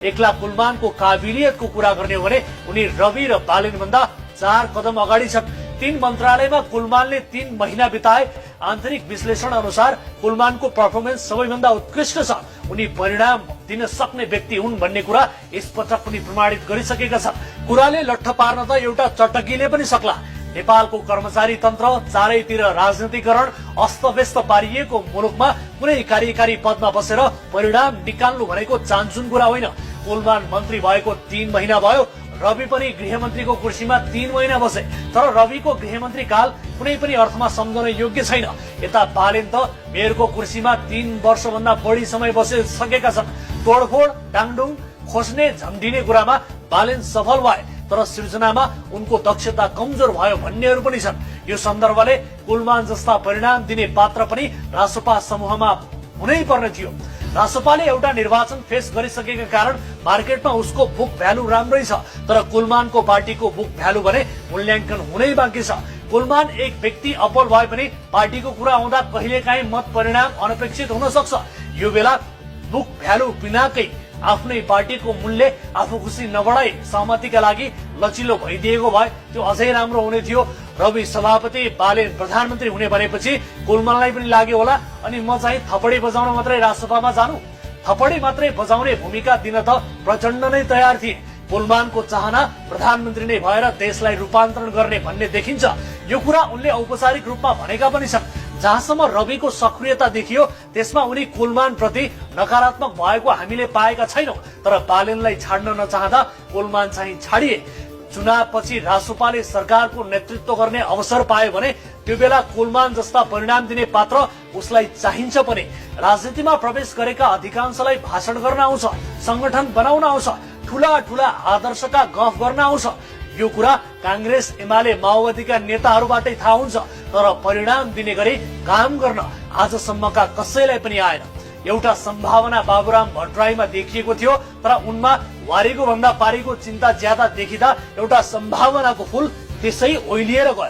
एक्ला कुलमानको काबिलियतको कुरा गर्ने हो भने उनी रवि र बालेन भन्दा 4 कदम अगाडि छन्। 3 मन्त्रालयमा कुलमानले 3 महिना बिताए। आन्तरिक विश्लेषण अनुसार कुलमानको पर्फर्मेन्स सबैभन्दा उत्कृष्ट छ। उनी परिणाम दिन सक्ने व्यक्ति हुन् भन्ने कुरा यसपटक पनि प्रमाणित गरिसकेका छन्। कुराले लट्ठ पार्न त एउटा चटकीले पनि सक्ला। नेपालको कर्मचारी तन्त्र चारैतिर राजनीतिकरण अस्तव्यस्त पारिएको मुलुकमा कुनै कार्यकारी पदमा बसेर परिणाम निकाल्नु भनेको चान्चुन कुरा होइन। कुलमान मन्त्री भएको 3 महिना भयो। रवि पनि गृहमन्त्रीको कुर्सीमा 3 महिना बसे। तर रविको गृहमन्त्री काल कुनै पनि अर्थमा सम्झन योग्य छैन। यता बालेन त मेयरको कुर्सीमा 3 वर्षभन्दा बढी समय बसिसकेका छन्। तोडफोड डाङडुङ खोज्ने झम्टिने कुरामा बालेन सफल भए, तर सृजनामा उनको दक्षता कमजोर भयो भन्नेहरू पनि छन्। यो सन्दर्भले कुलमान जस्ता परिणाम दिने पात्र पनि रासपा समूहमा हुनै पर्ने थियो। रासपाले एउटा निर्वाचन फेस गरिसकेका कारण मार्केटमा उसको बुक भ्यालु राम्रै छ, तर कुलमानको पार्टीको बुक भ्यालु भने मूल्याङ्कन हुनै बाँकी छ। कुलमान एक व्यक्ति अपल भए पनि पार्टीको कुरा आउँदा कहिलेकाहीँ मत परिणाम अनपेक्षित हुन सक्छ। यो बेला बुक भ्यालु बिनाकै आफ्नै पार्टीको मूल्य आफू खुसी नबढाई सहमतिका लागि लचिलो भइदिएको भए त्यो अझै राम्रो हुने थियो। रवि सभापति, बालेन प्रधानमन्त्री हुने भनेपछि कुलमानलाई पनि लाग्यो होला अनि म चाहिँ थपडी बजाउन मात्रै राजसभामा जानु। थपडी मात्रै बजाउने भूमिका दिन त प्रचण्ड नै तयार थिए। कुलमानको चाहना प्रधानमन्त्री नै भएर देशलाई रूपान्तरण गर्ने भन्ने देखिन्छ। यो कुरा उनले औपचारिक रूपमा भनेका पनि छन्। जहाँसम्म रविको सक्रियता देखियो त्यसमा उनी कुलमान प्रति नकारात्मक भएको हामीले पाएका छैनौं। तर बालेनलाई छाड्न नचाहँदा कुलमान चाहिँ छाडिए। चुनावपछि रासपाले सरकारको नेतृत्व गर्ने अवसर पायो भने त्यो बेला कुलमान जस्ता परिणाम दिने पात्र उसलाई चाहिन्छ पनि। राजनीतिमा प्रवेश गरेका अधिकांशलाई भाषण गर्न आउँछ, संगठन बनाउन आउँछ, ठूला ठूला आदर्शका गफ गर्न आउँछ। यो कुरा कांग्रेस, एमाले, माओवादीका नेताहरूबाटै थाहा हुन्छ। तर परिणाम दिने गरी काम गर्न आजसम्मका कसैलाई पनि आएन। एउटा सम्भावना बाबुराम भट्टराईमा देखिएको थियो, तर उनमा वारीको भन्दा पारीको चिन्ता ज्यादा देखिँदा एउटा सम्भावनाको फूल त्यसै ओइलिएर गयो।